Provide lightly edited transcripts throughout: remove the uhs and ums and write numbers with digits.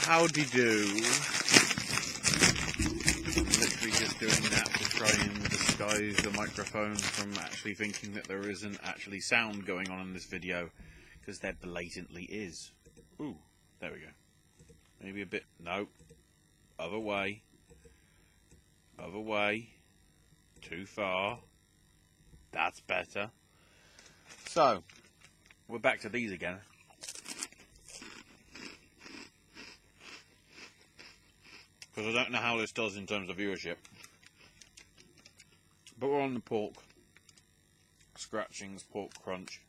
Howdy do. I'm literally just doing that to try and disguise the microphone from actually thinking that there isn't actually sound going on in this video, because there blatantly is. Ooh, there we go. Maybe a bit, no. Other way. Other way. Too far. That's better. So, we're back to these again. Because I don't know how this does in terms of viewership. But we're on the pork. Scratchings, pork crunch.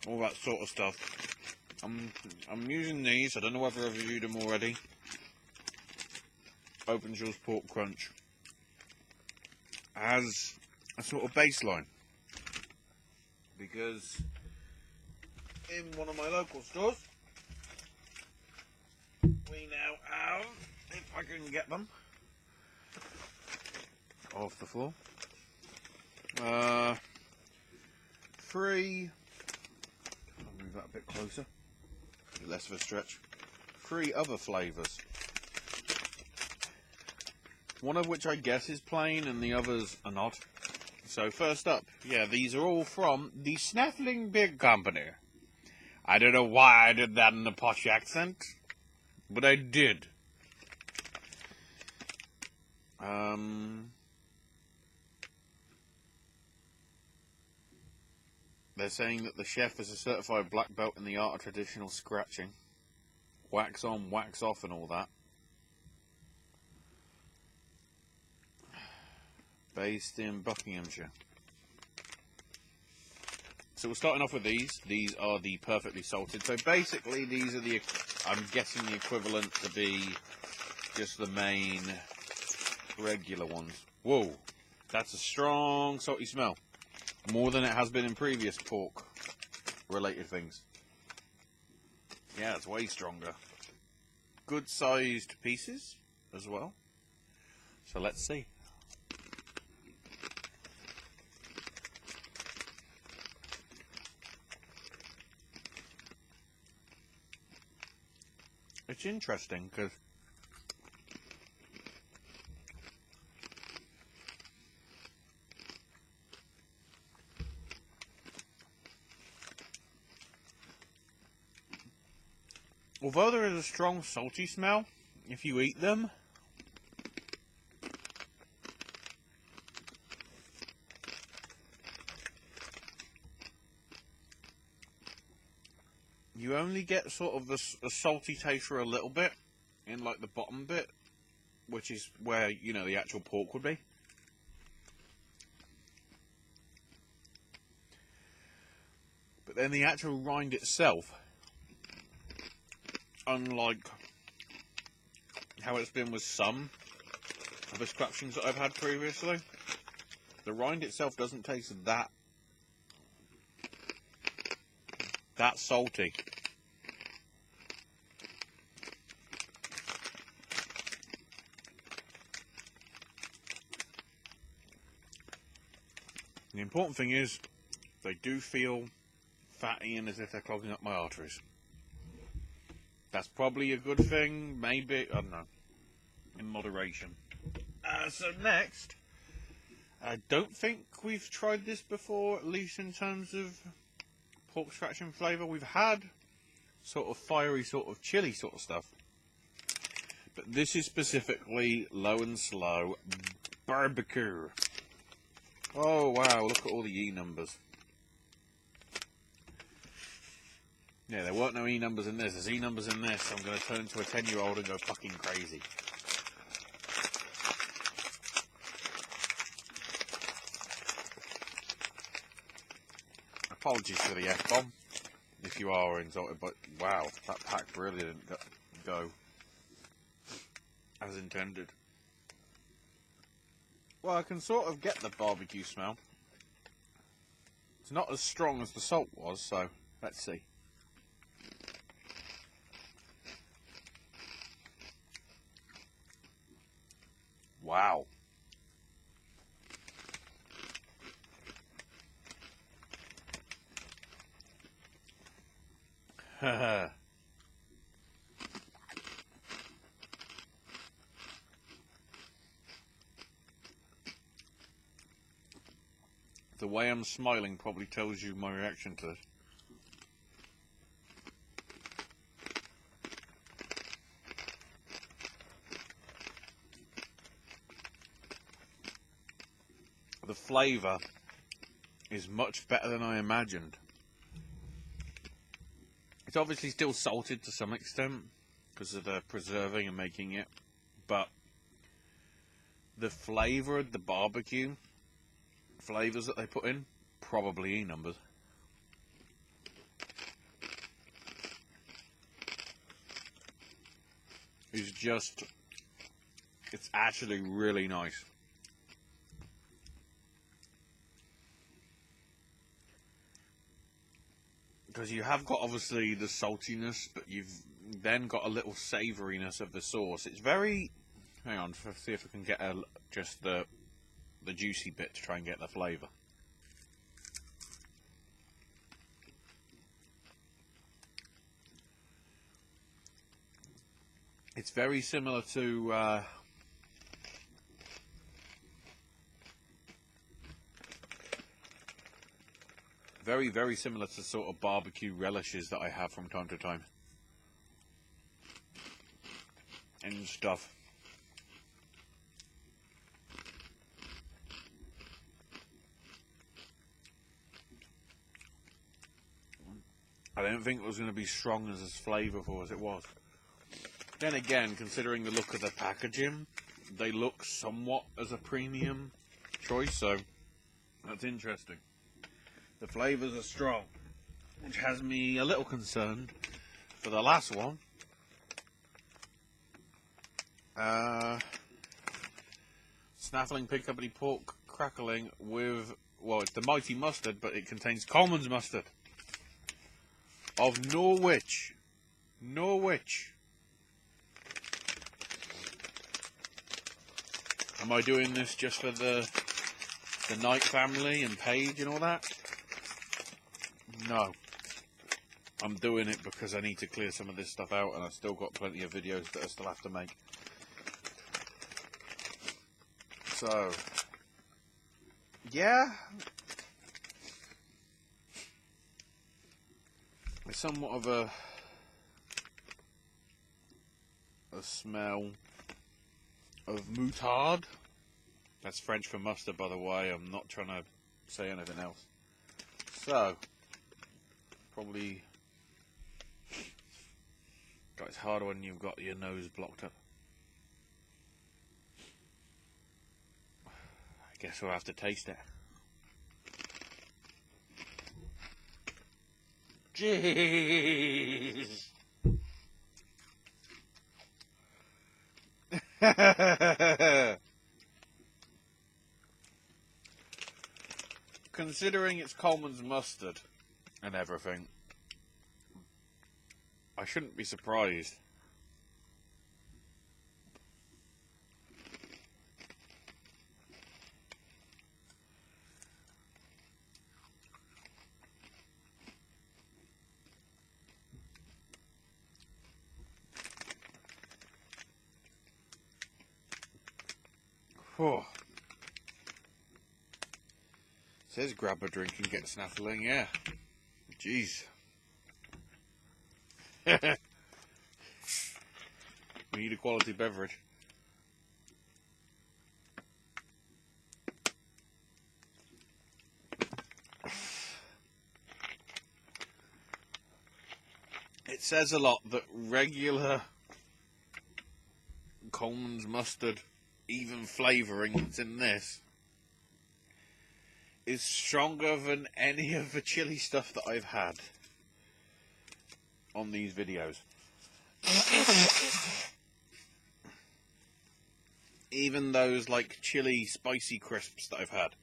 All that sort of stuff. I'm using these. I don't know whether I've reviewed them already. Openshaw's pork crunch. As a sort of baseline. Because in one of my local stores, we now have, if I can get them off the floor, 3, I'll move that a bit closer, a bit less of a stretch, 3 other flavours. One of which I guess is plain and the others are not. So first up, yeah, these are all from the Snaffling Big Company. I don't know why I did that in a posh accent, but I did. They're saying that the chef is a certified black belt in the art of traditional scratching. Wax on, wax off and all that. Based in Buckinghamshire. So we're starting off with these. These are the perfectly salted. So basically these are the, I'm guessing the equivalent to be just the main regular ones. Whoa, that's a strong salty smell. More than it has been in previous pork related things. Yeah, it's way stronger. Good sized pieces as well. So let's see. It's interesting because although there is a strong salty smell, if you eat them, you only get sort of a salty taste for a little bit in like the bottom bit, which is where, you know, the actual pork would be. But then the actual rind itself, unlike how it's been with some of the scratchings that I've had previously, the rind itself doesn't taste that salty. The important thing is they do feel fatty and as if they're clogging up my arteries. That's probably a good thing, maybe, I don't know, in moderation. So next, I don't think we've tried this before, at least in terms of pork scratching flavour. We've had sort of fiery, sort of chilli sort of stuff. But this is specifically low and slow barbecue. Oh wow, look at all the E numbers. Yeah, there weren't no E numbers in this. There's E numbers in this. I'm going to turn into a 10-year-old and go fucking crazy. Apologies for the F-bomb, if you are insulted, but wow, that pack really didn't go as intended. Well, I can sort of get the barbecue smell. It's not as strong as the salt was, so let's see. Wow. The way I'm smiling probably tells you my reaction to this. The flavour is much better than I imagined. It's obviously still salted to some extent because of the preserving and making it, but the flavour of the barbecue flavours that they put in, probably E-numbers. It's just, it's actually really nice. Because you have got obviously the saltiness, but you've then got a little savouriness of the sauce. It's very, hang on, let's see if I can get just the juicy bit to try and get the flavour. It's very similar to very similar to sort of barbecue relishes that I have from time to time and stuff. I don't think it was going to be strong as flavourful as it was. Then again, considering the look of the packaging, they look somewhat as a premium choice, so that's interesting. The flavours are strong, which has me a little concerned for the last one. Snaffling Pig Company pork crackling with, well, it's the Mighty Mustard, but it contains Coleman's mustard of Norwich. Norwich. Am I doing this just for the Knight family and Paige and all that? No. I'm doing it because I need to clear some of this stuff out, and I've still got plenty of videos that I still have to make. So, yeah. It's somewhat of a smell of moutarde. That's French for mustard, by the way. I'm not trying to say anything else. So, probably, God, it's harder when you've got your nose blocked up. I guess we'll have to taste it. Jeez. Considering it's Coleman's mustard and everything, I shouldn't be surprised. Oh. Says grab a drink and get snaffling, yeah. Jeez. We need a quality beverage. It says a lot that regular Coleman's mustard, even flavouring that's in this, is stronger than any of the chili stuff that I've had on these videos. Even those like chili spicy crisps that I've had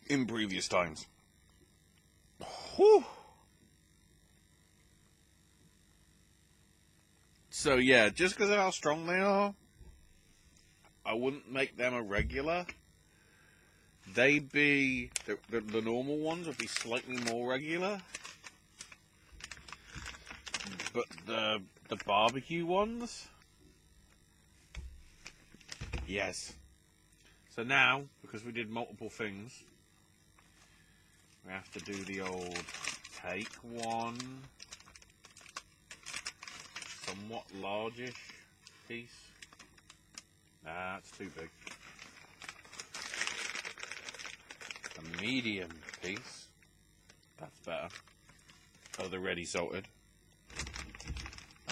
in previous times. Whew. So yeah, just because of how strong they are, I wouldn't make them a regular. They'd be, the normal ones would be slightly more regular. But the barbecue ones? Yes. So now, because we did multiple things, we have to do the old take one, somewhat largish piece. Nah, it's too big. A medium piece. That's better. Oh, they're ready salted.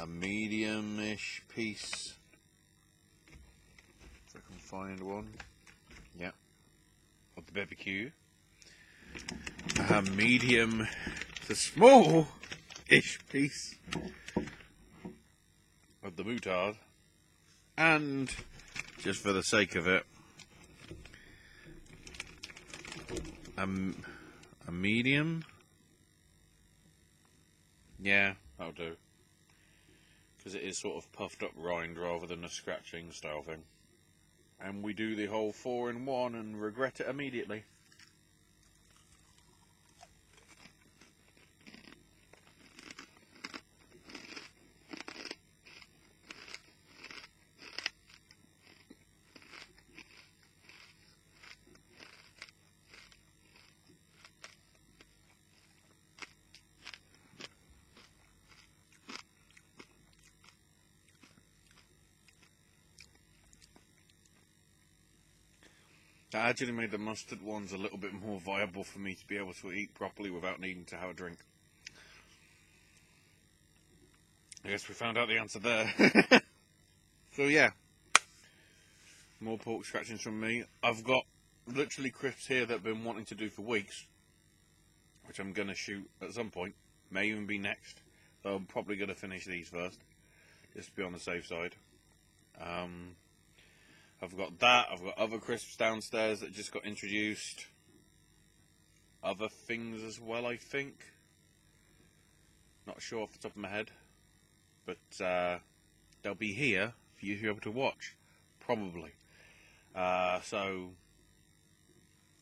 A medium-ish piece. If I can find one. Yeah. Of the barbecue. A medium to small-ish piece of the boutard. And, just for the sake of it, a medium. Yeah, that'll do. Because it is sort of puffed up rind rather than a scratching style thing. And we do the whole 4-in-1 and regret it immediately. That actually made the mustard ones a little bit more viable for me to be able to eat properly without needing to have a drink. I guess we found out the answer there. So yeah, more pork scratchings from me. I've got literally crisps here that I've been wanting to do for weeks, which I'm going to shoot at some point. May even be next. So I'm probably going to finish these first, just to be on the safe side. I've got that, I've got other crisps downstairs that just got introduced. Other things as well, I think. Not sure off the top of my head. But they'll be here for you to be able to watch. Probably. So,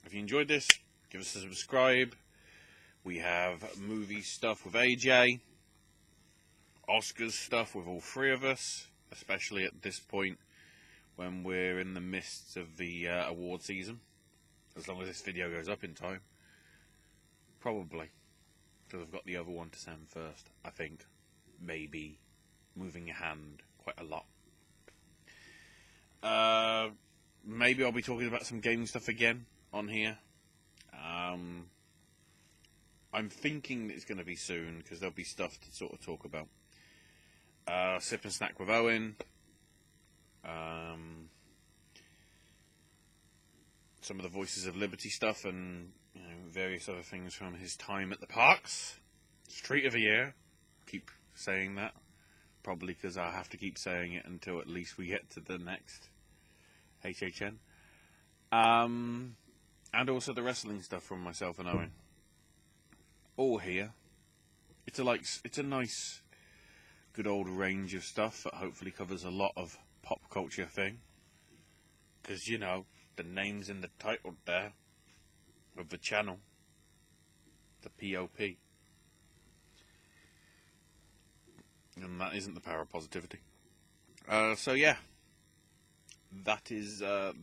if you enjoyed this, give us a subscribe. We have movie stuff with AJ. Oscars stuff with all three of us. Especially at this point, when we're in the midst of the award season. As long as this video goes up in time. Probably. Because I've got the other one to send first, I think. Maybe moving a hand quite a lot. Maybe I'll be talking about some gaming stuff again on here. I'm thinking it's going to be soon, because there'll be stuff to sort of talk about. Sip and Snack with Owen. Some of the Voices of Liberty stuff and various other things from his time at the parks. Street of the Year. Keep saying that. Probably because I'll have to keep saying it until at least we get to the next HHN. And also the wrestling stuff from myself and Owen. All here. It's a nice, good old range of stuff that hopefully covers a lot of pop culture thing. Because, you know, the name's in the title there of the channel. The POP. And that isn't the power of positivity. So yeah. That is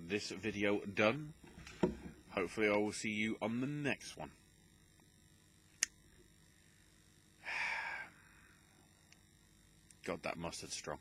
this video done. Hopefully I will see you on the next one. God, that mustard's strong.